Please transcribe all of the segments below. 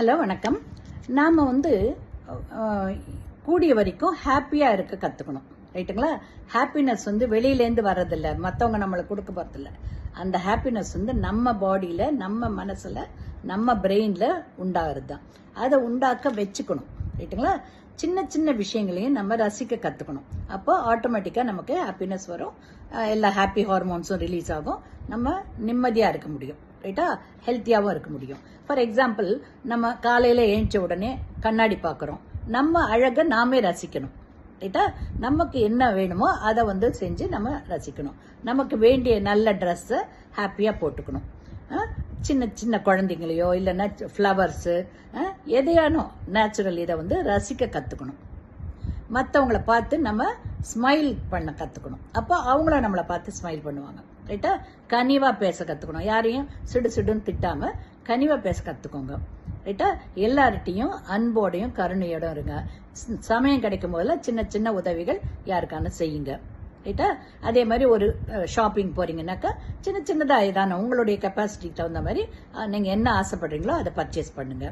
Hello வணக்கம். நாம் கூடிய வரைக்கும் ஹாப்பியாக இருக்க கற்றுக்கணும், ரைட்டுங்களா? ஹாப்பினஸ் வெளியிலேருந்து வர்றதில்ல, மற்றவங்க நம்மளுக்கு கொடுக்க போகிறதில்ல. அந்த ஹாப்பினஸ் நம்ம பாடியில், நம்ம மனசில், நம்ம பிரெயினில் உண்டாகிறது தான். அதை உண்டாக்க வச்சுக்கணும், ரைட்டுங்களா? சின்ன சின்ன விஷயங்களையும் நம்ம ரசிக்க கற்றுக்கணும். அப்போ ஆட்டோமேட்டிக்காக நமக்கு ஹாப்பினஸ் வரும், எல்லா ஹாப்பி ஹார்மோன்ஸும் ரிலீஸ் ஆகும், நம்ம நிம்மதியாக இருக்க முடியும், ரைட்டா? ஹெல்த்தியாகவும் இருக்க முடியும். ஃபார் எக்ஸாம்பிள், நம்ம காலையில் எழுந்த உடனே கண்ணாடி பார்க்குறோம், நம்ம அழகை நாமே ரசிக்கணும், ரைட்டா? நமக்கு என்ன வேணுமோ அதை செஞ்சு நம்ம ரசிக்கணும். நமக்கு வேண்டிய நல்ல ட்ரெஸ்ஸை ஹாப்பியாக போட்டுக்கணும். சின்ன சின்ன குழந்தைங்களையோ இல்லைன்னா ஃப்ளவர்ஸு எதையானோ நேச்சுரல் இதை ரசிக்க கற்றுக்கணும். மற்றவங்களை பார்த்து நம்ம ஸ்மைல் பண்ண கற்றுக்கணும். அப்போ அவங்கள நம்மளை பார்த்து ஸ்மைல் பண்ணுவாங்க, ரைட்டா? கனிவாக பேச கற்றுக்கணும். யாரையும் சிடுன்னு திட்டாமல் கனிவாக பேச கற்றுக்கோங்க, ரைட்டா? எல்லார்ட்டையும் அன்போடையும் கருணையோடும் இருங்க. சமயம் கிடைக்கும் போதெல்லாம் சின்ன சின்ன உதவிகள் யாருக்கான செய்யுங்க, ரைட்டா? அதே மாதிரி ஒரு ஷாப்பிங் போறீங்கன்னாக்கா சின்ன சின்னதாக ஏதான உங்களுடைய கெப்பாசிட்டிக்கு தகுந்த மாதிரி நீங்கள் என்ன ஆசைப்படுறீங்களோ அதை பர்ச்சேஸ் பண்ணுங்க.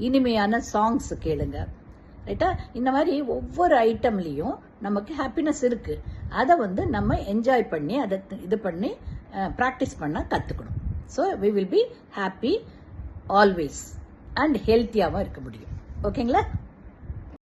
இனிமையான சாங்ஸ் கேளுங்க, ரைட்டா? இந்த மாதிரி ஒவ்வொரு ஐட்டம்லையும் நமக்கு ஹாப்பினஸ் இருக்கு. அதை நம்ம என்ஜாய் பண்ணி அதை இது பண்ணி ப்ராக்டிஸ் பண்ண கற்றுக்கணும். So we will be happy always and ஹெல்த்தியாகவும் இருக்க முடியும். ஓகேங்களா?